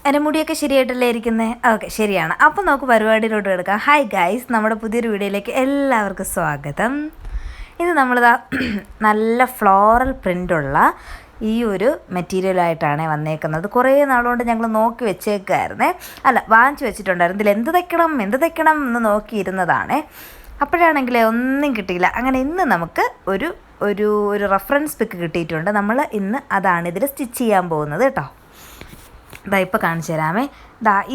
എൻ്റെ മുടിയൊക്കെ ശരിയായിട്ടല്ലേ ഇരിക്കുന്നത്? ഓക്കെ, ശരിയാണ്. അപ്പോൾ നമുക്ക് പരിപാടിയിലോട്ട് എടുക്കാം. ഹായ് ഗൈസ്, നമ്മുടെ പുതിയൊരു വീഡിയോയിലേക്ക് എല്ലാവർക്കും സ്വാഗതം. ഇത് നമ്മളിതാ നല്ല ഫ്ലോറൽ പ്രിൻ്റുള്ള ഈ ഒരു മെറ്റീരിയലായിട്ടാണ് വന്നേക്കുന്നത്. കുറേ നാളുകൊണ്ട് ഞങ്ങൾ നോക്കി വെച്ചേക്കായിരുന്നേ, വാങ്ങിച്ചു വെച്ചിട്ടുണ്ടായിരുന്നു. ഇതിൽ എന്ത് തയ്ക്കണം എന്ന് നോക്കിയിരുന്നതാണേ. അപ്പോഴാണെങ്കിലേ ഒന്നും കിട്ടിയില്ല. അങ്ങനെ ഇന്ന് നമുക്ക് ഒരു ഒരു ഒരു റെഫറൻസ് പിക്ക് കിട്ടിയിട്ടുണ്ട്. നമ്മൾ ഇന്ന് അതാണ് ഇതിൽ സ്റ്റിച്ച് ചെയ്യാൻ പോകുന്നത് കേട്ടോ. ഇപ്പോൾ കാണിച്ചു തരാമേ.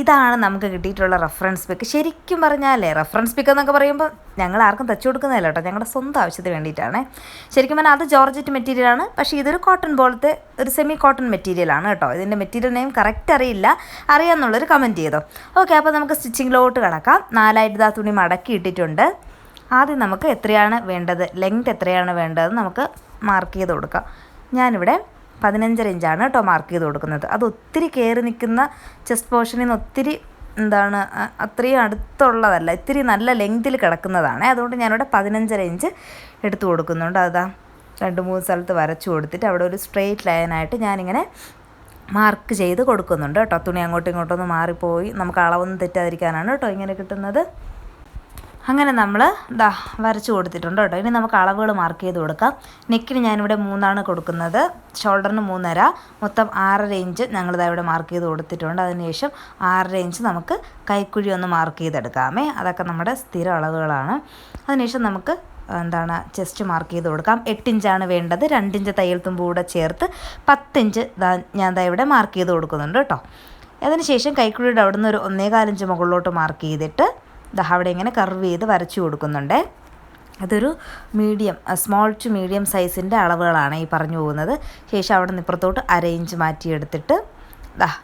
ഇതാണ് നമുക്ക് കിട്ടിയിട്ടുള്ള റെഫറൻസ് പിക്ക്. ശരിക്കും പറഞ്ഞാലേ റെഫറൻസ് പിക്ക് എന്നൊക്കെ പറയുമ്പോൾ ഞങ്ങൾ ആർക്കും തച്ചു കൊടുക്കുന്നതല്ല കേട്ടോ, ഞങ്ങളുടെ സ്വന്തം ആവശ്യത്തിന് വേണ്ടിയിട്ടാണ്. ശരിക്കും പറഞ്ഞാൽ അത് ജോർജറ്റ് മെറ്റീരിയലാണ്, പക്ഷേ ഇതൊരു കോട്ടൺ പോലത്തെ ഒരു സെമി കോട്ടൺ മെറ്റീരിയലാണ് കേട്ടോ. ഇതിൻ്റെ മെറ്റീരിയൽ നെയിം കറക്റ്റ് അറിയാമെന്നുള്ളൊരു കമൻറ്റ് ചെയ്തോ. ഓക്കെ, അപ്പോൾ നമുക്ക് സ്റ്റിച്ചിങ്ങിലോട്ട് കിടക്കാം. 4 തുണി മടക്കി ഇട്ടിട്ടുണ്ട്. ആദ്യം നമുക്ക് എത്രയാണ് വേണ്ടത്, ലെങ്ത് എത്രയാണ് വേണ്ടതെന്ന് നമുക്ക് മാർക്ക് ചെയ്ത് കൊടുക്കാം. ഞാനിവിടെ 15 ഇഞ്ചാണ് കേട്ടോ മാർക്ക് ചെയ്ത് കൊടുക്കുന്നത്. അത് ഒത്തിരി കയറി നിൽക്കുന്ന ചെസ്റ്റ് പോർഷനിൽ നിന്ന് ഒത്തിരി അത്രയും അടുത്തുള്ളതല്ല, ഇത്തിരി നല്ല ലെങ്തിൽ കിടക്കുന്നതാണ്. അതുകൊണ്ട് ഞാനിവിടെ 15 ഇഞ്ച് എടുത്തു കൊടുക്കുന്നുണ്ട്. അതാ 2-3 സ്ഥലത്ത് വരച്ചു കൊടുത്തിട്ട് അവിടെ ഒരു സ്ട്രെയിറ്റ് ലൈനായിട്ട് ഞാനിങ്ങനെ മാർക്ക് ചെയ്ത് കൊടുക്കുന്നുണ്ട് കേട്ടോ. തുണി അങ്ങോട്ടും ഇങ്ങോട്ടൊന്നും മാറിപ്പോയി നമുക്ക് അളവൊന്നും തെറ്റാതിരിക്കാനാണ് കേട്ടോ ഇങ്ങനെ കിട്ടുന്നത്. അങ്ങനെ നമ്മൾ വരച്ച് കൊടുത്തിട്ടുണ്ട് കേട്ടോ. ഇനി നമുക്ക് അളവുകൾ മാർക്ക് ചെയ്ത് കൊടുക്കാം. നെക്കിന് ഞാനിവിടെ 3 കൊടുക്കുന്നത്, ഷോൾഡറിന് 3.5, മൊത്തം 6.5 ഇഞ്ച് ഇവിടെ മാർക്ക് ചെയ്ത് കൊടുത്തിട്ടുണ്ട്. അതിനുശേഷം 6.5 ഇഞ്ച് നമുക്ക് കൈക്കുഴി ഒന്ന് മാർക്ക് ചെയ്തെടുക്കാമേ. അതൊക്കെ നമ്മുടെ സ്ഥിര അളവുകളാണ്. അതിനുശേഷം നമുക്ക് ചെസ്റ്റ് മാർക്ക് ചെയ്ത് കൊടുക്കാം. 8 ഇഞ്ചാണ് വേണ്ടത്. 2 ഇഞ്ച് തയ്യൽ തുമ്പ് കൂടെ ചേർത്ത് 10 ഇഞ്ച് ഞാൻ ഇവിടെ മാർക്ക് ചെയ്ത് കൊടുക്കുന്നുണ്ട് കേട്ടോ. അതിനുശേഷം കൈക്കുഴിയുടെ അവിടെ നിന്ന് ഒരു 1.25 ഇഞ്ച് മുകളിലോട്ട് മാർക്ക് ചെയ്തിട്ട് അവിടെ ഇങ്ങനെ കർവ് ചെയ്ത് വരച്ചു കൊടുക്കുന്നുണ്ട്. അതൊരു സ്മോൾ ടു മീഡിയം സൈസിൻ്റെ അളവുകളാണ് ഈ പറഞ്ഞു പോകുന്നത്. ശേഷം അവിടെ നിന്ന് ഇപ്പുറത്തോട്ട് 1/2 ഇഞ്ച് മാറ്റിയെടുത്തിട്ട്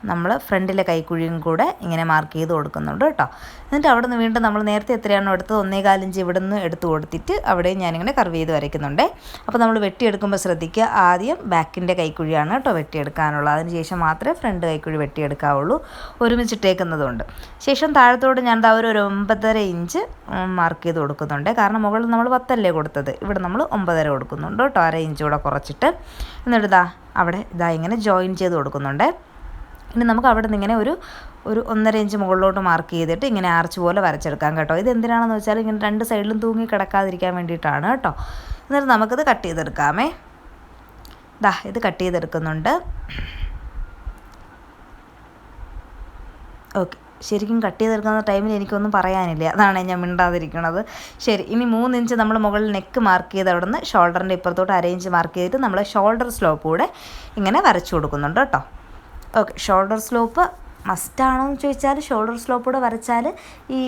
നമ്മൾ ഫ്രണ്ടിലെ കൈക്കുഴിയും കൂടെ ഇങ്ങനെ മാർക്ക് ചെയ്ത് കൊടുക്കുന്നുണ്ട് കേട്ടോ. എന്നിട്ട് അവിടെ നിന്ന് വീണ്ടും നമ്മൾ നേരത്തെ എത്രയാണോ എടുത്തത് 1.25 ഇഞ്ച് ഇവിടെ നിന്ന് എടുത്ത് കൊടുത്തിട്ട് അവിടെയും ഞാനിങ്ങനെ കർവ് ചെയ്ത് വരയ്ക്കുന്നുണ്ട്. അപ്പോൾ നമ്മൾ വെട്ടിയെടുക്കുമ്പോൾ ശ്രദ്ധിക്കുക, ആദ്യം ബാക്കിൻ്റെ കൈക്കുഴിയാണ് കേട്ടോ വെട്ടിയെടുക്കാനുള്ളത്. അതിന് ശേഷം മാത്രമേ ഫ്രണ്ട് കൈക്കുഴി വെട്ടിയെടുക്കാവുള്ളൂ, ഒരുമിച്ചിട്ടേക്കുന്നതുകൊണ്ട്. ശേഷം താഴത്തോട് ഞാൻ ഒരു 9.5 ഇഞ്ച് മാർക്ക് ചെയ്ത് കൊടുക്കുന്നുണ്ട്. കാരണം മുകളിൽ നമ്മൾ 10 കൊടുത്തത്, ഇവിടെ നമ്മൾ 9.5 കൊടുക്കുന്നുണ്ട് കേട്ടോ, 1/2 ഇഞ്ച് കൂടെ കുറച്ചിട്ട്. എന്നിട്ട് അവിടെ ഇങ്ങനെ ജോയിൻ ചെയ്ത് കൊടുക്കുന്നുണ്ട്. ഇനി നമുക്ക് അവിടെ നിന്ന് ഇങ്ങനെ ഒരു 1.5 ഇഞ്ച് മുകളിലോട്ട് മാർക്ക് ചെയ്തിട്ട് ഇങ്ങനെ ആർച്ച് പോലെ വരച്ചെടുക്കാം കേട്ടോ. ഇത് എന്തിനാണെന്ന് വെച്ചാൽ ഇങ്ങനെ 2 സൈഡിലും തൂങ്ങി കിടക്കാതിരിക്കാൻ വേണ്ടിയിട്ടാണ് കേട്ടോ. എന്നിട്ട് നമുക്കിത് കട്ട് ചെയ്തെടുക്കാമേ. ഇത് കട്ട് ചെയ്തെടുക്കുന്നുണ്ട്. ഓക്കെ, ശരിക്കും കട്ട് ചെയ്തെടുക്കുന്ന ടൈമിൽ എനിക്കൊന്നും പറയാനില്ല, അതാണ് ഞാൻ മിണ്ടാതിരിക്കുന്നത്. ശരി, ഇനി 3 ഇഞ്ച് നമ്മൾ മുകളിൽ നെക്ക് മാർക്ക് ചെയ്ത് അവിടെ നിന്ന് ഷോൾഡറിൻ്റെ ഇപ്പുറത്തോട്ട് 1/2 ഇഞ്ച് മാർക്ക് ചെയ്തിട്ട് നമ്മൾ ഷോൾഡർ സ്ലോപ്പ് കൂടെ ഇങ്ങനെ വരച്ചു കൊടുക്കുന്നുണ്ട് കേട്ടോ. ഓക്കെ, ഷോൾഡർ സ്ലോപ്പ് മസ്റ്റാണോ എന്ന് ചോദിച്ചാൽ ഷോൾഡർ സ്ലോപ്പ് കൂടെ വരച്ചാൽ ഈ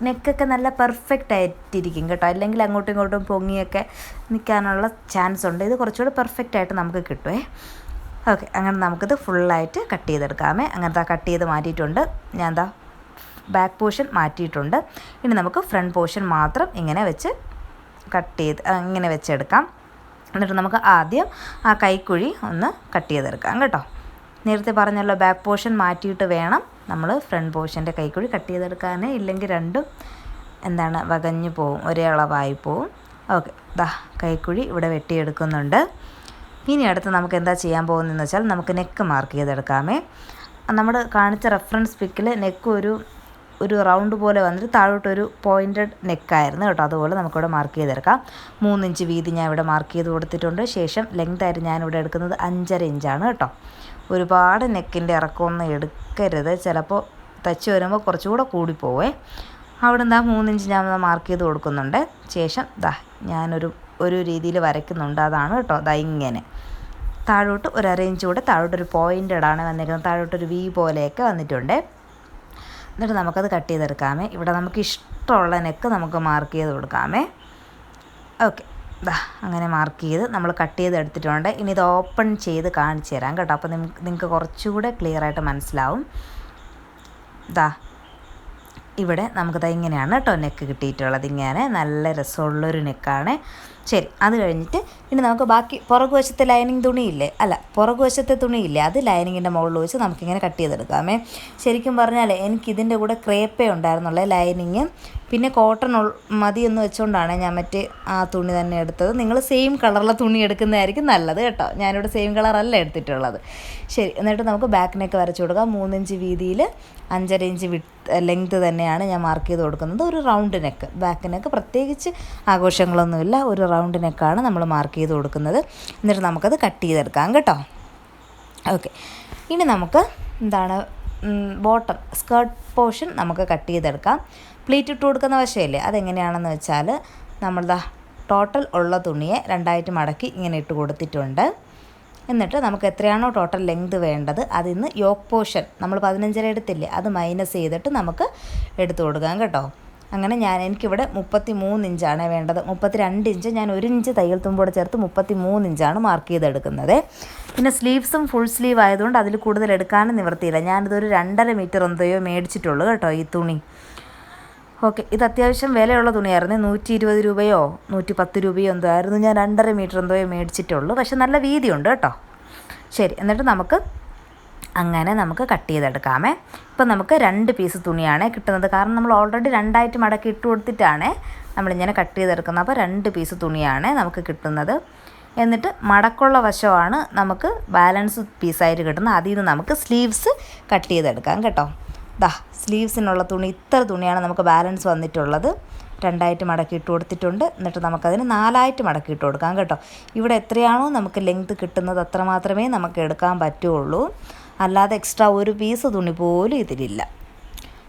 നെക്കൊക്കെ നല്ല പെർഫെക്റ്റ് ആയിട്ടിരിക്കും കേട്ടോ. അല്ലെങ്കിൽ അങ്ങോട്ടും ഇങ്ങോട്ടും പൊങ്ങിയൊക്കെ നിൽക്കാനുള്ള ചാൻസ് ഉണ്ട്. ഇത് കുറച്ചുകൂടി പെർഫെക്റ്റ് ആയിട്ട് നമുക്ക് കിട്ടുമേ. ഓക്കെ, അങ്ങനെ നമുക്കിത് ഫുള്ളായിട്ട് കട്ട് ചെയ്തെടുക്കാമേ. അങ്ങനത്തെ കട്ട് ചെയ്ത് മാറ്റിയിട്ടുണ്ട്. ഞാൻ ബാക്ക് പോർഷൻ മാറ്റിയിട്ടുണ്ട്. ഇനി നമുക്ക് ഫ്രണ്ട് പോർഷൻ മാത്രം ഇങ്ങനെ വെച്ച് ഇങ്ങനെ വെച്ചെടുക്കാം. എന്നിട്ട് നമുക്ക് ആദ്യം ആ കൈക്കുഴി ഒന്ന് കട്ട് ചെയ്തെടുക്കാം കേട്ടോ. നേരത്തെ പറഞ്ഞല്ലോ, ബാക്ക് പോർഷൻ മാറ്റിയിട്ട് വേണം നമ്മൾ ഫ്രണ്ട് പോർഷൻ്റെ കൈക്കുഴി കട്ട് ചെയ്തെടുക്കാൻ. ഇല്ലെങ്കിൽ രണ്ടും വകഞ്ഞു പോവും, ഒരേ അളവായി പോവും. ഓക്കെ, കൈക്കുഴി ഇവിടെ വെട്ടിയെടുക്കുന്നുണ്ട്. ഇനി അടുത്ത് നമുക്ക് എന്താ ചെയ്യാൻ പോകുന്നതെന്ന് വെച്ചാൽ നമുക്ക് നെക്ക് മാർക്ക് ചെയ്തെടുക്കാമേ. നമ്മൾ കാണിച്ച റെഫറൻസ് പിക്കിൽ നെക്ക് ഒരു റൗണ്ട് പോലെ വന്നിട്ട് താഴോട്ടൊരു പോയിൻറ്റഡ് നെക്കായിരുന്നു കേട്ടോ. അതുപോലെ നമുക്കിവിടെ മാർക്ക് ചെയ്തെടുക്കാം. 3 ഇഞ്ച് വീതി ഞാൻ ഇവിടെ മാർക്ക് ചെയ്ത് കൊടുത്തിട്ടുണ്ട്. ശേഷം ലെങ്ത് ആയിട്ട് ഞാനിവിടെ എടുക്കുന്നത് 5.5 ഇഞ്ചാണ് കേട്ടോ. ഒരുപാട് നെക്കിൻ്റെ ഇറക്കമൊന്നും എടുക്കരുത്, ചിലപ്പോൾ തച്ച് വരുമ്പോൾ കുറച്ചുകൂടെ കൂടിപ്പോവേ. അവിടെ 3 ഇഞ്ച് ഞാൻ മാർക്ക് ചെയ്ത് കൊടുക്കുന്നുണ്ട്. ശേഷം ഞാനൊരു രീതിയിൽ വരയ്ക്കുന്നുണ്ട്, അതാണ് കേട്ടോ. ഇങ്ങനെ താഴോട്ട് ഒരു 1/2 ഇഞ്ച് കൂടെ താഴോട്ടൊരു പോയിൻറ്റഡാണ് വന്നിരിക്കുന്നത്. താഴോട്ടൊരു വി പോലെയൊക്കെ വന്നിട്ടുണ്ട്. എന്നിട്ട് നമുക്കത് കട്ട് ചെയ്തെടുക്കാമേ. ഇവിടെ നമുക്ക് ഇഷ്ടമുള്ള നെക്ക് നമുക്ക് മാർക്ക് ചെയ്ത് കൊടുക്കാമേ. ഓക്കെ, അങ്ങനെ മാർക്ക് ചെയ്ത് നമ്മൾ കട്ട് ചെയ്തെടുത്തിട്ടുണ്ട്. ഇനി ഇത് ഓപ്പൺ ചെയ്ത് കാണിച്ചു തരാം കേട്ടോ. അപ്പോൾ നിങ്ങൾക്ക് കുറച്ചുകൂടെ ക്ലിയറായിട്ട് മനസ്സിലാവും. ഇവിടെ നമുക്കിത് ഇങ്ങനെയാണ് കേട്ടോ നെക്ക് കിട്ടിയിട്ടുള്ളത്. ഇങ്ങനെ നല്ല രസമുള്ളൊരു നെക്കാണ്. ശരി, അത് കഴിഞ്ഞിട്ട് ഇനി നമുക്ക് ബാക്കി പുറകുവശത്തെ ലൈനിങ് തുണിയില്ലേ, അല്ല പുറകുവശത്തെ തുണിയില്ലേ, അത് ലൈനിങ്ങിൻ്റെ മുകളിൽ വെച്ച് നമുക്കിങ്ങനെ കട്ട് ചെയ്തെടുക്കാമേ. ശരിക്കും പറഞ്ഞാൽ എനിക്കിതിൻ്റെ കൂടെ ക്രേപ്പേ ഉണ്ടായിരുന്നുള്ളൂ ലൈനിങ്, പിന്നെ കോട്ടൺ മതി എന്ന് വെച്ചുകൊണ്ടാണ് ഞാൻ മറ്റേ ആ തുണി തന്നെ എടുത്തത്. നിങ്ങൾ സെയിം കളറുള്ള തുണി എടുക്കുന്നതായിരിക്കും നല്ലത് കേട്ടോ. ഞാനിവിടെ സെയിം കളറല്ല എടുത്തിട്ടുള്ളത്. ശരി, എന്നിട്ട് നമുക്ക് ബാക്ക് നെക്ക് വരച്ചു കൊടുക്കാം. 3 ഇഞ്ച് വീതിയിൽ 5.5 ഇഞ്ച് ലെങ്ത് തന്നെയാണ് ഞാൻ മാർക്ക് ചെയ്ത് കൊടുക്കുന്നത്. ഒരു റൗണ്ട് നെക്ക്, ബാക്ക് നെക്ക് പ്രത്യേകിച്ച് ആഘോഷങ്ങളൊന്നുമില്ല, ഒരു റൗണ്ട് നെക്കാണ് നമ്മൾ മാർക്ക് ചെയ്ത് കൊടുക്കുന്നത്. എന്നിട്ട് നമുക്കത് കട്ട് ചെയ്തെടുക്കാം കേട്ടോ. ഓക്കെ, ഇനി നമുക്ക് എന്താണ് ബോട്ടം സ്കേർട്ട് പോർഷൻ നമുക്ക് കട്ട് ചെയ്തെടുക്കാം. പ്ലീറ്റ് ഇട്ട് കൊടുക്കുന്ന വശമില്ലേ, അതെങ്ങനെയാണെന്ന് വെച്ചാൽ നമ്മളുടെ ടോട്ടൽ ഉള്ള തുണിയെ 2ആയിട്ട് മടക്കി ഇങ്ങനെ ഇട്ട് കൊടുത്തിട്ടുണ്ട്. എന്നിട്ട് നമുക്ക് എത്രയാണോ ടോട്ടൽ ലെങ്ത് വേണ്ടത് അതിൽ നിന്ന് യോക്ക് പോർഷൻ നമ്മൾ 15.5 എടുത്തില്ലേ, അത് മൈനസ് ചെയ്തിട്ട് നമുക്ക് എടുത്തു കൊടുക്കാം കേട്ടോ. അങ്ങനെ എനിക്കിവിടെ 33 ഇഞ്ചാണ് വേണ്ടത്. 32 ഇഞ്ച് ഞാൻ 1 ഇഞ്ച് തയ്യൽ തുമ്പോടെ ചേർത്ത് 33 ഇഞ്ചാണ് മാർക്ക് ചെയ്തെടുക്കുന്നത്. പിന്നെ സ്ലീവ്സും ഫുൾ സ്ലീവ് ആയതുകൊണ്ട് അതിൽ കൂടുതൽ എടുക്കാനും നിവർത്തിയില്ല. ഞാനിതൊരു 2.5 മീറ്റർ എന്തോയോ മേടിച്ചിട്ടുള്ളൂ കേട്ടോ ഈ തുണി. ഓക്കെ, ഇത് അത്യാവശ്യം വിലയുള്ള തുണിയായിരുന്നു. 120 രൂപയോ 110 രൂപയോ എന്തോ ആയിരുന്നു. ഞാൻ 2.5 മീറ്റർ എന്തോയോ മേടിച്ചിട്ടുള്ളൂ, പക്ഷെ നല്ല വീതിയുണ്ട് കേട്ടോ. ശരി, എന്നിട്ട് നമുക്ക് കട്ട് ചെയ്തെടുക്കാമേ. ഇപ്പം നമുക്ക് 2 പീസ് തുണിയാണ് കിട്ടുന്നത്, കാരണം നമ്മൾ ഓൾറെഡി 2ആയിട്ട് മടക്കി ഇട്ട് കൊടുത്തിട്ടാണ് നമ്മളിങ്ങനെ കട്ട് ചെയ്തെടുക്കുന്നത്. അപ്പോൾ 2 പീസ് തുണിയാണ് നമുക്ക് കിട്ടുന്നത്. എന്നിട്ട് മടക്കുള്ള വശമാണ് നമുക്ക് ബാലൻസ് പീസായിട്ട് കിട്ടുന്നത്. അതിൽ നിന്ന് നമുക്ക് സ്ലീവ്സ് കട്ട് ചെയ്തെടുക്കാം കേട്ടോ. സ്ലീവ്സിനുള്ള തുണി ഇത്ര തുണിയാണ് നമുക്ക് ബാലൻസ് വന്നിട്ടുള്ളത്. 2ആയിട്ട് മടക്കി ഇട്ട് കൊടുത്തിട്ടുണ്ട്. എന്നിട്ട് നമുക്കതിന് 4ആയിട്ട് മടക്കി ഇട്ട് കൊടുക്കാം കേട്ടോ. ഇവിടെ എത്രയാണോ നമുക്ക് ലെങ്ത് കിട്ടുന്നത് അത്ര മാത്രമേ നമുക്ക് എടുക്കാൻ പറ്റുള്ളൂ, അല്ലാതെ എക്സ്ട്രാ ഒരു പീസ് തുണി പോലും ഇതിലില്ല.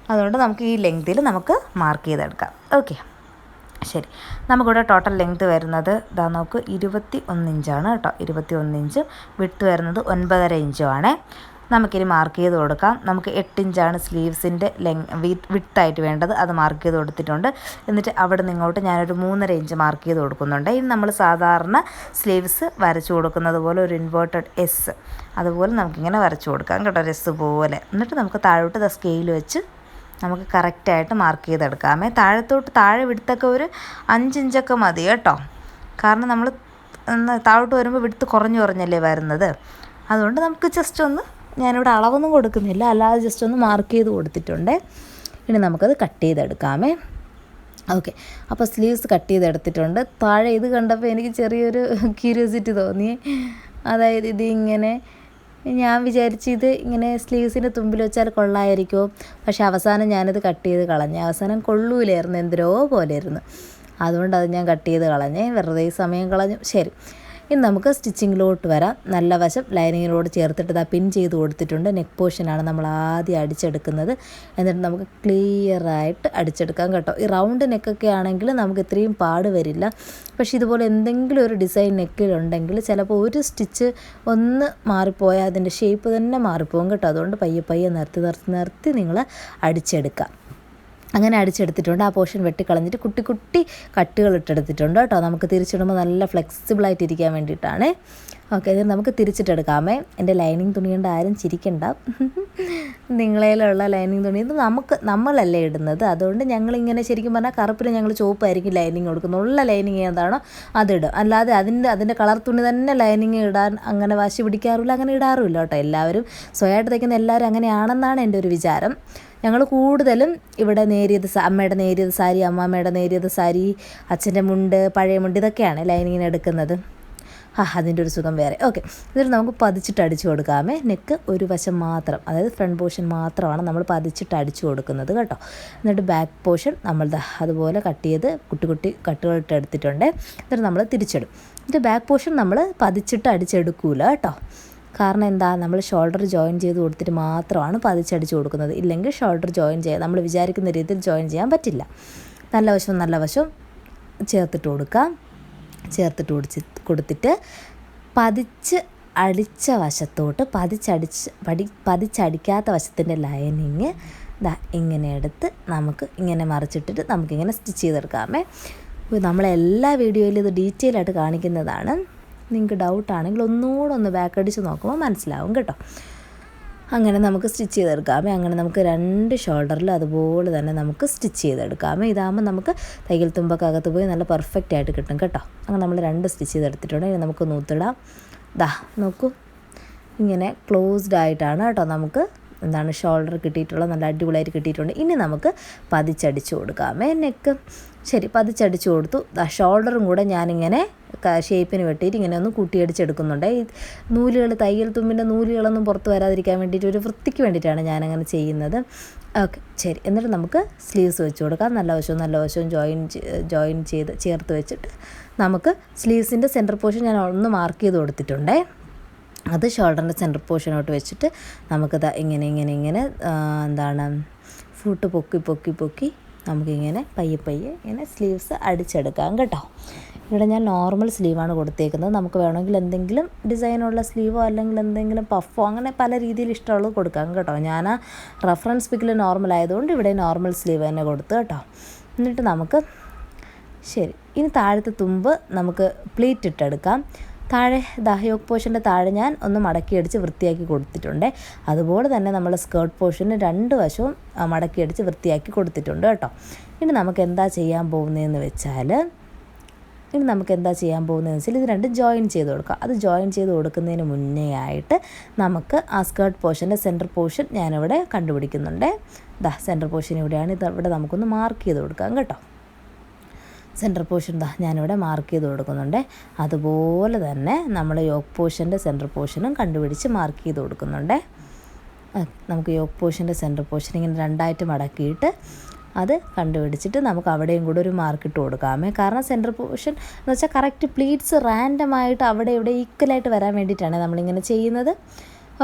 അതുകൊണ്ട് നമുക്ക് ഈ ലെങ്തിൽ നമുക്ക് മാർക്ക് ചെയ്തെടുക്കാം. ഓക്കെ, ശരി, നമുക്കിവിടെ ടോട്ടൽ ലെങ്ത് വരുന്നത് നോക്ക് 21 ഇഞ്ചാണ് കേട്ടോ. 21 ഇഞ്ച് വിഡ്ത്ത് വരുന്നത് 9.5 ഇഞ്ചുമാണ്. നമുക്കിനി മാർക്ക് ചെയ്ത് കൊടുക്കാം. നമുക്ക് 8 ഇഞ്ചാണ് സ്ലീവ്സിൻ്റെ വിഡ്ത്തായിട്ട് വേണ്ടത്, അത് മാർക്ക് ചെയ്ത് കൊടുത്തിട്ടുണ്ട്. എന്നിട്ട് അവിടെ നിന്ന് ഇങ്ങോട്ട് ഞാനൊരു 3.5 ഇഞ്ച് മാർക്ക് ചെയ്ത് കൊടുക്കുന്നുണ്ട്. ഇനി നമ്മൾ സാധാരണ സ്ലീവ്സ് വരച്ചു കൊടുക്കുന്നത് പോലെ ഒരു ഇൻവേർട്ടഡ് എസ് അതുപോലെ നമുക്കിങ്ങനെ വരച്ചു കൊടുക്കാം കേട്ടോ, എസ് പോലെ. എന്നിട്ട് നമുക്ക് താഴോട്ട് സ്കെയിൽ വെച്ച് നമുക്ക് കറക്റ്റായിട്ട് മാർക്ക് ചെയ്തെടുക്കാമേ. താഴെ വിഡ്ത്തൊക്കെ ഒരു 5 ഇഞ്ചൊക്കെ മതി കേട്ടോ, കാരണം നമ്മൾ താഴോട്ട് വരുമ്പോൾ വിഡ്ത്ത് കുറഞ്ഞല്ലേ വരുന്നത്. അതുകൊണ്ട് നമുക്ക് ജസ്റ്റ് ഒന്ന്, ഞാനിവിടെ അളവൊന്നും കൊടുക്കുന്നില്ല, അല്ലാതെ ജസ്റ്റ് ഒന്ന് മാർക്ക് ചെയ്ത് കൊടുത്തിട്ടുണ്ട്. ഇനി നമുക്കത് കട്ട് ചെയ്തെടുക്കാമേ. ഓക്കെ, അപ്പോൾ സ്ലീവ്സ് കട്ട് ചെയ്തെടുത്തിട്ടുണ്ട്. താഴെ ഇത് കണ്ടപ്പോൾ എനിക്ക് ചെറിയൊരു ക്യൂരിയോസിറ്റി തോന്നി. അതായത് ഇതിങ്ങനെ ഞാൻ വിചാരിച്ച് ഇത് ഇങ്ങനെ സ്ലീവ്സിൻ്റെ തുമ്പിൽ വെച്ചാൽ കൊള്ളായിരിക്കുമോ, പക്ഷേ അവസാനം ഞാനത് കട്ട് ചെയ്ത് കളഞ്ഞു. അവസാനം കൊള്ളൂലായിരുന്നു, എന്തരോ പോലെ ആയിരുന്നു. അതുകൊണ്ട് അത് ഞാൻ കട്ട് ചെയ്ത് കളഞ്ഞേ, വെറുതെ സമയം കളഞ്ഞു. ശരി, ഇനി നമുക്ക് സ്റ്റിച്ചിങ്ങിലോട്ട് വരാം. നല്ല വശം ലൈനിങ്ങിലോട് ചേർത്തിട്ട് പിൻ ചെയ്ത് കൊടുത്തിട്ടുണ്ട്. നെക്ക് പോർഷനാണ് നമ്മൾ ആദ്യം അടിച്ചെടുക്കുന്നത്. എന്നിട്ട് നമുക്ക് ക്ലിയറായിട്ട് അടിച്ചെടുക്കാം കേട്ടോ. ഈ റൗണ്ട് നെക്കൊക്കെ ആണെങ്കിൽ നമുക്ക് ഇത്രയും പാട് വരില്ല. പക്ഷേ ഇതുപോലെ എന്തെങ്കിലും ഒരു ഡിസൈൻ നെക്കിലുണ്ടെങ്കിൽ ചിലപ്പോൾ ഒരു സ്റ്റിച്ച് ഒന്ന് മാറിപ്പോയാൽ അതിൻ്റെ ഷേപ്പ് തന്നെ മാറിപ്പോകും കേട്ടോ. അതുകൊണ്ട് പയ്യെ നിർത്തി നിങ്ങൾ അടിച്ചെടുക്കാം. അങ്ങനെ അടിച്ചെടുത്തിട്ടുണ്ട്. ആ പോർഷൻ വെട്ടിക്കളഞ്ഞിട്ട് കുട്ടി കട്ടുകൾ ഇട്ടെടുത്തിട്ടുണ്ട് കേട്ടോ. നമുക്ക് തിരിച്ചിടുമ്പോൾ നല്ല ഫ്ലെക്സിബിളായിട്ടിരിക്കാൻ വേണ്ടിയിട്ടാണ്. ഓക്കെ, ഇത് നമുക്ക് തിരിച്ചിട്ടെടുക്കാമേ. എൻ്റെ ലൈനിങ് തുണി കൊണ്ട് ആരും ചിരിക്കണ്ട, നിങ്ങളേലുള്ള ലൈനിങ് തുണി ഇത് നമ്മളല്ലേ ഇടുന്നത്. അതുകൊണ്ട് ഞങ്ങളിങ്ങനെ ശരിക്കും പറഞ്ഞാൽ കറുപ്പിന് ഞങ്ങൾ ചുവപ്പായിരിക്കും ലൈനിങ് കൊടുക്കുന്നത്. ഉള്ള ലൈനിങ് ഏതാണോ അതിടും, അല്ലാതെ അതിൻ്റെ കളർ തുണി തന്നെ ലൈനിങ് ഇടാൻ അങ്ങനെ വാശി പിടിക്കാറില്ല, അങ്ങനെ ഇടാറുമില്ല കേട്ടോ. എല്ലാവരും സ്വയമായിട്ട് തയ്ക്കുന്ന എല്ലാവരും അങ്ങനെയാണെന്നാണ് എൻ്റെ ഒരു വിചാരം. ഞങ്ങൾ കൂടുതലും ഇവിടെ അമ്മയുടെ നേരിയത് സാരി, അമ്മാമ്മയുടെ നേരിയത് സാരി, അച്ഛൻ്റെ മുണ്ട്, പഴയ മുണ്ട്, ഇതൊക്കെയാണ് ലൈനിങ്ങിന് എടുക്കുന്നത്. അതിൻ്റെ ഒരു സുഖം വേറെ. ഓക്കെ, എന്നിട്ട് നമുക്ക് പതിച്ചിട്ട് അടിച്ചു കൊടുക്കാമേ. നെക്ക് ഒരു വശം മാത്രം, അതായത് ഫ്രണ്ട് പോർഷൻ മാത്രമാണ് നമ്മൾ പതിച്ചിട്ട് അടിച്ചു കൊടുക്കുന്നത് കേട്ടോ. എന്നിട്ട് ബാക്ക് പോർഷൻ നമ്മൾ അതുപോലെ കട്ട് ചെയ്ത് കുട്ടി കട്ടുകളിട്ട് എടുത്തിട്ടുണ്ട്. എന്നിട്ട് നമ്മൾ തിരിച്ചിടും. എന്നിട്ട് ബാക്ക് പോർഷൻ നമ്മൾ പതിച്ചിട്ട് അടിച്ചെടുക്കൂല കേട്ടോ. കാരണം എന്താ, നമ്മൾ ഷോൾഡർ ജോയിൻ ചെയ്ത് കൊടുത്തിട്ട് മാത്രമാണ് പതിച്ചടിച്ച് കൊടുക്കുന്നത്. ഇല്ലെങ്കിൽ ഷോൾഡർ ജോയിൻ ചെയ്യാൻ നമ്മൾ വിചാരിക്കുന്ന രീതിയിൽ ജോയിൻ ചെയ്യാൻ പറ്റില്ല. നല്ല വശം ചേർത്തിട്ട് കൊടുക്കാം. ചേർത്തിട്ട് കൊടുത്തിട്ട് പതിച്ച് അടിച്ച വശത്തോട്ട് പതിച്ചടിക്കാത്ത വശത്തിൻ്റെ ലൈനിങ് ഇങ്ങനെ എടുത്ത് നമുക്ക് ഇങ്ങനെ മറിച്ചിട്ടിട്ട് നമുക്കിങ്ങനെ സ്റ്റിച്ച് ചെയ്തെടുക്കാമേ. നമ്മളെല്ലാ വീഡിയോയിലും ഇത് ഡീറ്റെയിൽ ആയിട്ട് കാണിക്കുന്നതാണ്. നിങ്ങൾക്ക് ഡൗട്ടാണെങ്കിൽ ഒന്നുകൂടെ ഒന്ന് ബാക്ക് അടിച്ച് നോക്കുമ്പോൾ മനസ്സിലാവും കേട്ടോ. അങ്ങനെ നമുക്ക് സ്റ്റിച്ച് ചെയ്തെടുക്കാമേ. അങ്ങനെ നമുക്ക് 2 ഷോൾഡറിൽ അതുപോലെ തന്നെ നമുക്ക് സ്റ്റിച്ച് ചെയ്തെടുക്കാമേ. ഇതാകുമ്പോൾ നമുക്ക് തയ്യൽ തുമ്പൊക്കെ അകത്ത് പോയി നല്ല പെർഫെക്റ്റ് ആയിട്ട് കിട്ടും കേട്ടോ. അങ്ങനെ നമ്മൾ 2 സ്റ്റിച്ച് ചെയ്തെടുത്തിട്ടുണ്ട്. ഇനി നമുക്ക് നൂത്തിടാം. നോക്കൂ, ഇങ്ങനെ ക്ലോസ്ഡ് ആയിട്ടാണ് കേട്ടോ നമുക്ക് ഷോൾഡർ കിട്ടിയിട്ടുള്ള നല്ല അടിപൊളിയായിട്ട് കിട്ടിയിട്ടുണ്ട്. ഇനി നമുക്ക് പതിച്ചടിച്ച് കൊടുക്കാമേ നെക്ക്. ശരി, പതിച്ചടിച്ച് കൊടുത്തു. ഷോൾഡറും കൂടെ ഞാനിങ്ങനെ ഷേപ്പിന് വെട്ടിയിട്ട് ഇങ്ങനെ ഒന്ന് കൂട്ടിയടിച്ചെടുക്കുന്നുണ്ട്. ഈ നൂലുകൾ, തയ്യൽ തുമ്പിൻ്റെ നൂലുകളൊന്നും പുറത്ത് വരാതിരിക്കാൻ വേണ്ടിയിട്ട് ഒരു വൃത്തിക്ക് വേണ്ടിയിട്ടാണ് ഞാനങ്ങനെ ചെയ്യുന്നത്. ഓക്കെ, ശരി. എന്നിട്ട് നമുക്ക് സ്ലീവ്സ് വെച്ച് കൊടുക്കാം. നല്ല വശവും ജോയിൻ ചെയ്ത് ചേർത്ത് വെച്ചിട്ട് നമുക്ക് സ്ലീവ്സിൻ്റെ സെൻറ്റർ പോർഷൻ ഞാൻ ഒന്ന് മാർക്ക് ചെയ്ത് കൊടുത്തിട്ടുണ്ടേ. അത് ഷോൾഡറിൻ്റെ സെൻറ്റർ പോർഷനോട്ട് വെച്ചിട്ട് നമുക്കത് ഇങ്ങനെ ഫൂട്ട് പൊക്കി നമുക്കിങ്ങനെ പയ്യെ ഇങ്ങനെ സ്ലീവ്സ് അടിച്ചെടുക്കാം കേട്ടോ. ഇവിടെ ഞാൻ നോർമൽ സ്ലീവാണ് കൊടുത്തേക്കുന്നത്. നമുക്ക് വേണമെങ്കിൽ എന്തെങ്കിലും ഡിസൈനുള്ള സ്ലീവോ അല്ലെങ്കിൽ എന്തെങ്കിലും പഫോ അങ്ങനെ പല രീതിയിൽ ഇഷ്ടമുള്ളത് കൊടുക്കാം കേട്ടോ. ഞാൻ ആ റെഫറൻസ് പിക്കിൽ നോർമൽ ആയതുകൊണ്ട് ഇവിടെ നോർമൽ സ്ലീവ് തന്നെ കൊടുത്തു കേട്ടോ. എന്നിട്ട് നമുക്ക് ശരി, ഇനി താഴത്തെ തുമ്പ് നമുക്ക് പ്ലീറ്റ് ഇട്ടെടുക്കാം. താഴെ യോക്ക് പോർഷൻ്റെ താഴെ ഞാൻ ഒന്ന് മടക്കിയടിച്ച് വൃത്തിയാക്കി കൊടുത്തിട്ടുണ്ട്. അതുപോലെ തന്നെ നമ്മൾ സ്കേർട്ട് പോർഷന് 2 വശവും മടക്കിയടിച്ച് വൃത്തിയാക്കി കൊടുത്തിട്ടുണ്ട് കേട്ടോ. ഇനി നമുക്ക് എന്താ ചെയ്യാൻ പോകുന്നതെന്ന് വെച്ചാൽ ഇത് 2 ജോയിൻ ചെയ്ത് കൊടുക്കാം. അത് ജോയിൻ ചെയ്ത് കൊടുക്കുന്നതിന് മുന്നേ ആയിട്ട് നമുക്ക് ആ സ്കേർട്ട് പോർഷൻ്റെ സെൻറ്റർ പോർഷൻ ഞാനിവിടെ കണ്ടുപിടിക്കുന്നുണ്ട്. സെൻറ്റർ പോർഷൻ ഇവിടെയാണ്. ഇവിടെ നമുക്കൊന്ന് മാർക്ക് ചെയ്ത് കൊടുക്കാം കേട്ടോ. സെൻറ്റർ പോർഷൻ ഞാനിവിടെ മാർക്ക് ചെയ്ത് കൊടുക്കുന്നുണ്ട്. അതുപോലെ തന്നെ നമ്മൾ യോക്ക് പോർഷൻ്റെ സെൻറ്റർ പോർഷനും കണ്ടുപിടിച്ച് മാർക്ക് ചെയ്ത് കൊടുക്കുന്നുണ്ട്. നമുക്ക് യോക്ക് പോർഷൻ്റെ സെൻറ്റർ പോർഷൻ ഇങ്ങനെ 2ആയിട്ട് മടക്കിയിട്ട് അത് കണ്ടുപിടിച്ചിട്ട് നമുക്ക് അവിടെയും കൂടെ ഒരു മാർക്ക് ഇട്ട് കൊടുക്കാമേ. കാരണം സെൻറ്റർ പോർഷൻ എന്ന് വെച്ചാൽ കറക്റ്റ് പ്ലീറ്റ്സ് റാൻഡമായിട്ട് അവിടെ ഇവിടെ ഈക്വലായിട്ട് വരാൻ വേണ്ടിയിട്ടാണ് നമ്മളിങ്ങനെ ചെയ്യുന്നത്.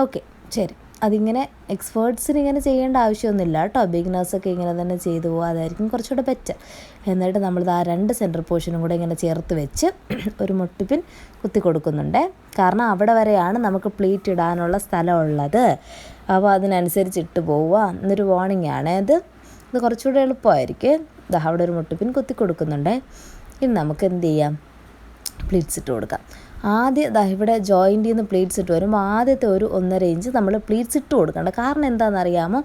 ഓക്കെ, ശരി. അതിങ്ങനെ എക്സ്പേർട്സിന് ഇങ്ങനെ ചെയ്യേണ്ട ആവശ്യമൊന്നുമില്ല കേട്ടോ. ബിഗിനേഴ്സൊക്കെ ഇങ്ങനെ തന്നെ ചെയ്തു പോകുക, അതായിരിക്കും കുറച്ചുകൂടെ ബെറ്റർ. എന്നിട്ട് നമ്മളിത് ആ 2 സെൻറ്റർ പോർഷനും കൂടെ ഇങ്ങനെ ചേർത്ത് വെച്ച് ഒരു മുട്ടിപ്പിൻ കുത്തി കൊടുക്കുന്നുണ്ട്. കാരണം അവിടെ വരെയാണ് നമുക്ക് പ്ലീറ്റ് ഇടാനുള്ള സ്ഥലമുള്ളത്. അപ്പോൾ അതിനനുസരിച്ച് ഇട്ട് പോവുക എന്നൊരു വാർണിംഗ് ആണ്. ഇത് കുറച്ചുകൂടെ എളുപ്പമായിരിക്കും. അവിടെ ഒരു മുട്ടിപ്പിൻ കുത്തി കൊടുക്കുന്നുണ്ട്. ഇനി നമുക്ക് എന്ത് ചെയ്യാം, പ്ലീറ്റ്സ് ഇട്ട് കൊടുക്കാം. ആദ്യം ഇവിടെ ജോയിൻറ്റിൽ നിന്ന് പ്ലീറ്റ്സ് ഇട്ട് വരുമ്പോൾ ആദ്യത്തെ ഒരു 1.5 ഇഞ്ച് നമ്മൾ പ്ലീറ്റ്സ് ഇട്ട് കൊടുക്കേണ്ട. കാരണം എന്താണെന്നറിയാമോ,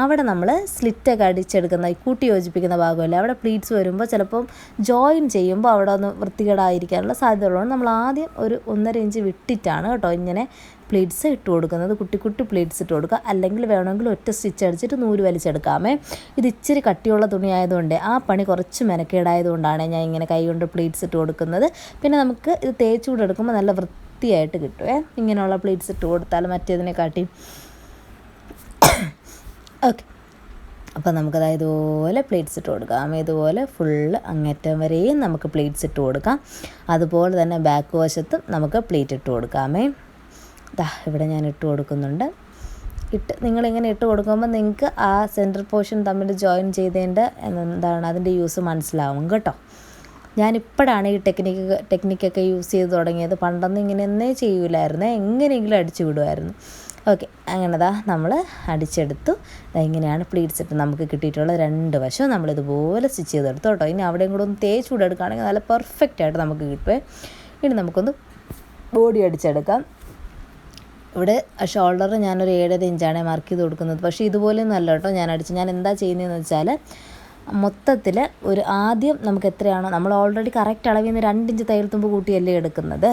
അവിടെ നമ്മൾ സ്ലിറ്റൊക്കെ അടിച്ചെടുക്കുന്ന കൂട്ടി യോജിപ്പിക്കുന്ന ഭാഗമല്ലേ, അവിടെ പ്ലീറ്റ്സ് വരുമ്പോൾ ചിലപ്പം ജോയിൻ ചെയ്യുമ്പോൾ അവിടെ ഒന്ന് വൃത്തികേടായിരിക്കാനുള്ള സാധ്യത ഉള്ളതുകൊണ്ട് നമ്മൾ ആദ്യം ഒരു 1.5 ഇഞ്ച് വിട്ടിട്ടാണ് കേട്ടോ ഇങ്ങനെ പ്ലീറ്റ്സ് ഇട്ട് കൊടുക്കുന്നത്. കുട്ടി പ്ലീറ്റ്സ് ഇട്ട് കൊടുക്കുക. അല്ലെങ്കിൽ വേണമെങ്കിൽ ഒറ്റ സ്റ്റിച്ച് അടിച്ചിട്ട് നൂല് വലിച്ചെടുക്കാമേ. ഇത് ഇച്ചിരി കട്ടിയുള്ള തുണി ആയതുകൊണ്ട് ആ പണി കുറച്ച് മെനക്കേടായതുകൊണ്ടാണ് ഞാൻ ഇങ്ങനെ കൈ കൊണ്ട് പ്ലീറ്റ്സ് ഇട്ട് കൊടുക്കുന്നത്. പിന്നെ നമുക്ക് ഇത് തേച്ച് കൂടെ എടുക്കുമ്പോൾ നല്ല വൃത്തിയായിട്ട് കിട്ടുമേ, ഇങ്ങനെയുള്ള പ്ലീറ്റ്സ് ഇട്ട് കൊടുത്താൽ മറ്റേതിനെ കാട്ടി. ഓക്കെ, അപ്പോൾ നമുക്കത് ഇതുപോലെ പ്ലേറ്റ്സ് ഇട്ട് കൊടുക്കാം. ഇതുപോലെ ഫുള്ള് അങ്ങേറ്റം വരെയും നമുക്ക് പ്ലേറ്റ്സ് ഇട്ട് കൊടുക്കാം. അതുപോലെ തന്നെ ബാക്ക് വശത്തും നമുക്ക് പ്ലേറ്റ് ഇട്ട് കൊടുക്കാമേ. ഇവിടെ ഞാൻ ഇട്ട് കൊടുക്കുന്നുണ്ട്. നിങ്ങളിങ്ങനെ ഇട്ട് കൊടുക്കുമ്പോൾ നിങ്ങൾക്ക് ആ സെൻറ്റർ പോർഷൻ തമ്മിൽ ജോയിൻ ചെയ്തതിൻ്റെ അതിൻ്റെ യൂസ് മനസ്സിലാവും കേട്ടോ. ഞാനിപ്പോഴാണ് ഈ ടെക്നിക്കൊക്കെ യൂസ് ചെയ്ത് തുടങ്ങിയത്. പണ്ടൊന്നും ഇങ്ങനെയൊന്നേ ചെയ്യൂലായിരുന്നു, എങ്ങനെയെങ്കിലും അടിച്ചു വിടുമായിരുന്നു. ഓക്കെ, അങ്ങനെ നമ്മൾ അടിച്ചെടുത്തു. ഇങ്ങനെയാണ് പ്ലീറ്റ്സ് ഇട്ട് നമുക്ക് കിട്ടിയിട്ടുള്ള 2 വശവും നമ്മളിതുപോലെ സ്റ്റിച്ച് ചെയ്തെടുത്തു കേട്ടോ. ഇനി അവിടെയും കൂടെ ഒന്ന് തേച്ച് കൂടെ എടുക്കുകയാണെങ്കിൽ നല്ല പെർഫെക്റ്റായിട്ട് നമുക്ക് കിട്ടുമേ. ഇനി നമുക്കൊന്ന് ബോഡി അടിച്ചെടുക്കാം. ഇവിടെ ഷോൾഡർ ഞാനൊരു 7.5 ഇഞ്ചാണ് മാർക്ക് ചെയ്ത് കൊടുക്കുന്നത്. പക്ഷേ ഇതുപോലെയൊന്നും അല്ല കേട്ടോ ഞാൻ എന്താ ചെയ്യുന്നതെന്ന് വെച്ചാൽ മൊത്തത്തിൽ ഒരു ആദ്യം നമുക്ക് എത്രയാണോ നമ്മൾ ഓൾറെഡി കറക്റ്റ് അളവിൽ നിന്ന് 2 ഇഞ്ച് തയ്യൽ തുമ്പ് കൂട്ടിയല്ലേ എടുക്കുന്നത്.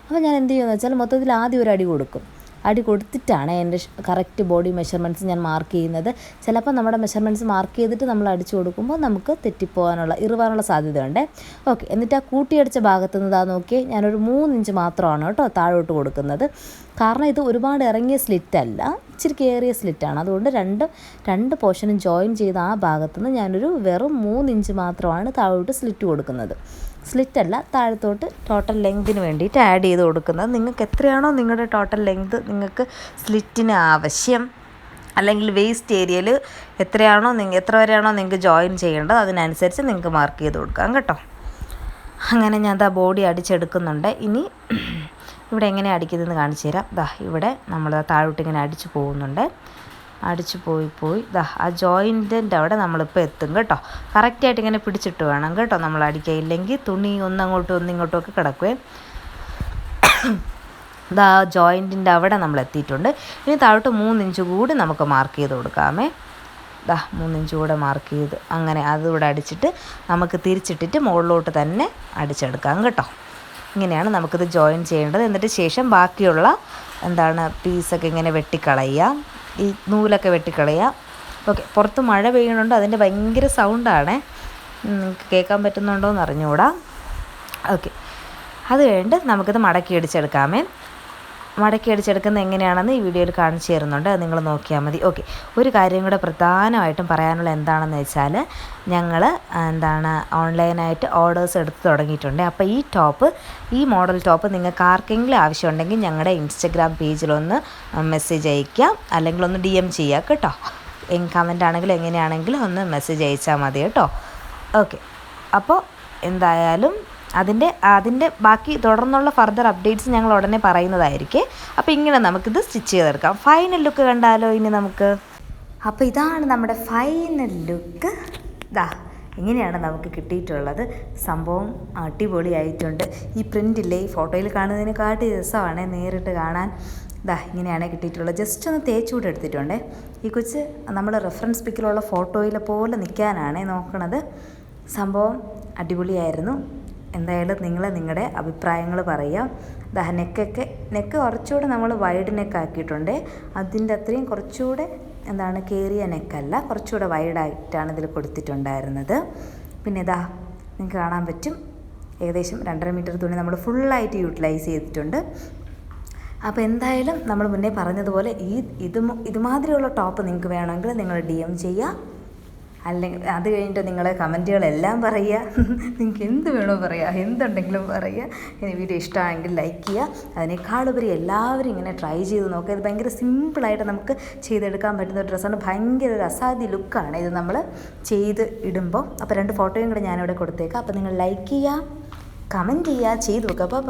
അപ്പോൾ ഞാൻ എന്ത് ചെയ്യുമെന്ന് വെച്ചാൽ മൊത്തത്തിൽ ആദ്യം ഒരു അടി കൊടുക്കും. അടി കൊടുത്തിട്ടാണ് എൻ്റെ കറക്റ്റ് ബോഡി മെഷർമെൻറ്റ്സ് ഞാൻ മാർക്ക് ചെയ്യുന്നത്. ചിലപ്പോൾ നമ്മുടെ മെഷർമെൻറ്റ്സ് മാർക്ക് ചെയ്തിട്ട് നമ്മൾ അടിച്ചു കൊടുക്കുമ്പോൾ നമുക്ക് ഇറുവാനുള്ള സാധ്യതയുണ്ട്. ഓക്കെ, എന്നിട്ട് ആ കൂട്ടിയടിച്ച ഭാഗത്തു നിന്ന് നോക്കി ഞാനൊരു 3 ഇഞ്ച് മാത്രമാണ് കേട്ടോ താഴോട്ട് കൊടുക്കുന്നത്. കാരണം ഇത് ഒരുപാട് ഇറങ്ങിയ സ്ലിറ്റല്ല, ഇച്ചിരി കയറിയ സ്ലിറ്റാണ്. അതുകൊണ്ട് രണ്ട് പോർഷനും ജോയിൻ ചെയ്ത ആ ഭാഗത്തുനിന്ന് ഞാനൊരു വെറും 3 ഇഞ്ച് മാത്രമാണ് താഴോട്ട് സ്ലിറ്റ് കൊടുക്കുന്നത്. സ്ലിറ്റല്ല, താഴത്തോട്ട് ടോട്ടൽ ലെങ്തിന് വേണ്ടിയിട്ട് ആഡ് ചെയ്ത് കൊടുക്കുന്നത്. നിങ്ങൾക്ക് എത്രയാണോ നിങ്ങളുടെ ടോട്ടൽ ലെങ്ത് നിങ്ങൾക്ക് സ്ലിറ്റിന് ആവശ്യം, അല്ലെങ്കിൽ വേസ്റ്റ് ഏരിയയിൽ എത്ര വരെയാണോ നിങ്ങൾക്ക് ജോയിൻ ചെയ്യേണ്ടത് അതിനനുസരിച്ച് നിങ്ങൾക്ക് മാർക്ക് ചെയ്ത് കൊടുക്കാം കേട്ടോ. അങ്ങനെ ഞാൻ ബോഡി അടിച്ചെടുക്കുന്നുണ്ട്. ഇനി ഇവിടെ എങ്ങനെ അടിക്കുന്നതെന്ന് കാണിച്ചു തരാം. ഇവിടെ നമ്മൾ താഴോട്ട് ഇങ്ങനെ അടിച്ചു പോകുന്നുണ്ട്. അടിച്ചു പോയി ആ ജോയിൻറ്റിൻ്റെ അവിടെ നമ്മളിപ്പോൾ എത്തും കേട്ടോ. കറക്റ്റായിട്ട് ഇങ്ങനെ പിടിച്ചിട്ട് വേണം കേട്ടോ നമ്മൾ അടിക്കുക. ഇല്ലെങ്കിൽ തുണി ഒന്നങ്ങോട്ടും ഒന്നിങ്ങോട്ടും ഒക്കെ കിടക്കുവേ. ഇതാ ജോയിൻറ്റിൻ്റെ അവിടെ നമ്മൾ എത്തിയിട്ടുണ്ട്. ഇനി താഴോട്ട് 3 ഇഞ്ച് കൂടി നമുക്ക് മാർക്ക് ചെയ്ത് കൊടുക്കാമേ. 3 ഇഞ്ച് കൂടെ മാർക്ക് ചെയ്ത് അങ്ങനെ അതുകൂടെ അടിച്ചിട്ട് നമുക്ക് തിരിച്ചിട്ടിട്ട് മുകളിലോട്ട് തന്നെ അടിച്ചെടുക്കാം കേട്ടോ. ഇങ്ങനെയാണ് നമുക്കിത് ജോയിൻ ചെയ്യേണ്ടത്. എന്നിട്ട് ശേഷം ബാക്കിയുള്ള പീസൊക്കെ ഇങ്ങനെ വെട്ടിക്കളയുക, ഈ നൂലൊക്കെ വെട്ടിക്കളയുക. ഓക്കെ, പുറത്ത് മഴ പെയ്യുന്നുണ്ട്, അതിൻ്റെ ഭയങ്കര സൗണ്ടാണ്, നിങ്ങൾക്ക് കേൾക്കാൻ പറ്റുന്നുണ്ടോ എന്ന് അറിഞ്ഞുകൂടാ. ഓക്കെ, അത് കഴിഞ്ഞിട്ട് നമുക്കിത് മടക്കി അടിച്ചെടുക്കാമേ. മടക്കി അടിച്ചെടുക്കുന്നത് എങ്ങനെയാണെന്ന് ഈ വീഡിയോയിൽ കാണിച്ചു തരുന്നുണ്ട്, അത് നിങ്ങൾ നോക്കിയാൽ മതി. ഓക്കെ, ഒരു കാര്യം കൂടെ പ്രധാനമായിട്ടും പറയാനുള്ള എന്താണെന്ന് വെച്ചാൽ, ഞങ്ങൾ ഓൺലൈനായിട്ട് ഓർഡേഴ്സ് എടുത്ത് തുടങ്ങിയിട്ടുണ്ട്. അപ്പോൾ ഈ മോഡൽ ടോപ്പ് നിങ്ങൾക്ക് ആർക്കെങ്കിലും ആവശ്യമുണ്ടെങ്കിൽ ഞങ്ങളുടെ ഇൻസ്റ്റഗ്രാം പേജിലൊന്ന് മെസ്സേജ് അയയ്ക്കുക, അല്ലെങ്കിൽ ഒന്ന് DM ചെയ്യുക കേട്ടോ. കമൻ്റ് ആണെങ്കിലും എങ്ങനെയാണെങ്കിലും ഒന്ന് മെസ്സേജ് അയച്ചാൽ മതി കേട്ടോ. ഓക്കെ, അപ്പോൾ എന്തായാലും അതിൻ്റെ ബാക്കി തുടർന്നുള്ള ഫർദർ അപ്ഡേറ്റ്സ് ഞങ്ങൾ ഉടനെ പറയുന്നതായിരിക്കും. അപ്പോൾ ഇങ്ങനെ നമുക്കിത് സ്റ്റിച്ച് ചെയ്തെടുക്കാം. ഫൈനൽ ലുക്ക് കണ്ടാലോ ഇനി നമുക്ക്? അപ്പോൾ ഇതാണ് നമ്മുടെ ഫൈനൽ ലുക്ക്. ഇങ്ങനെയാണ് നമുക്ക് കിട്ടിയിട്ടുള്ളത്. സംഭവം അടിപൊളിയായിട്ടുണ്ട്. ഈ പ്രിൻ്റില്ലേ, ഈ ഫോട്ടോയിൽ കാണുന്നതിനെക്കാട്ടി രസമാണ് നേരിട്ട് കാണാൻ. ഇങ്ങനെയാണ് കിട്ടിയിട്ടുള്ളത്. ജസ്റ്റ് ഒന്ന് തേച്ചുകൂടെ എടുത്തിട്ടുണ്ട്. ഈ കൊച്ച് നമ്മൾ റെഫറൻസ് പിക്കിലുള്ള ഫോട്ടോയിലെ പോലെ നിൽക്കാനാണ് നോക്കണത്. സംഭവം അടിപൊളിയായിരുന്നു. എന്തായാലും നിങ്ങളുടെ അഭിപ്രായങ്ങൾ പറയുക. നെക്ക് കുറച്ചുകൂടെ നമ്മൾ വൈഡ് നെക്ക് ആക്കിയിട്ടുണ്ട്. അതിൻ്റെ അത്രയും കുറച്ചുകൂടെ കയറിയ നെക്കല്ല, കുറച്ചുകൂടെ വൈഡായിട്ടാണ് ഇതിൽ കൊടുത്തിട്ടുണ്ടായിരുന്നത്. പിന്നെ നിങ്ങൾക്ക് കാണാൻ പറ്റും, ഏകദേശം 2.5 മീറ്റർ തുണി നമ്മൾ ഫുള്ളായിട്ട് യൂട്ടിലൈസ് ചെയ്തിട്ടുണ്ട്. അപ്പോൾ എന്തായാലും നമ്മൾ മുന്നേ പറഞ്ഞതുപോലെ ഇതുമാതിരിയുള്ള ടോപ്പ് നിങ്ങൾക്ക് വേണമെങ്കിൽ നിങ്ങൾ DM ചെയ്യുക, അല്ലെങ്കിൽ അത് കഴിഞ്ഞിട്ട് നിങ്ങളെ കമൻറ്റുകളെല്ലാം പറയുക. നിങ്ങൾക്ക് എന്ത് വേണോ പറയുക, എന്തുണ്ടെങ്കിലും പറയുക. ഇനി വീഡിയോ ഇഷ്ടമാണെങ്കിൽ ലൈക്ക് ചെയ്യുക. അതിനേക്കാളുപരി എല്ലാവരും ഇങ്ങനെ ട്രൈ ചെയ്ത് നോക്കുക. ഇത് ഭയങ്കര സിമ്പിളായിട്ട് നമുക്ക് ചെയ്തെടുക്കാൻ പറ്റുന്ന ഒരു ഡ്രസ്സാണ്. ഭയങ്കര ഒരു അസാധ്യ ലുക്കാണ് ഇത് നമ്മൾ ചെയ്ത് ഇടുമ്പോൾ. അപ്പോൾ 2 ഫോട്ടോയും കൂടെ ഞാനിവിടെ കൊടുത്തേക്കാം. അപ്പോൾ നിങ്ങൾ ലൈക്ക് ചെയ്യുക, കമൻറ്റ് ചെയ്യുക, ചെയ്ത് നോക്കുക. അപ്പോൾ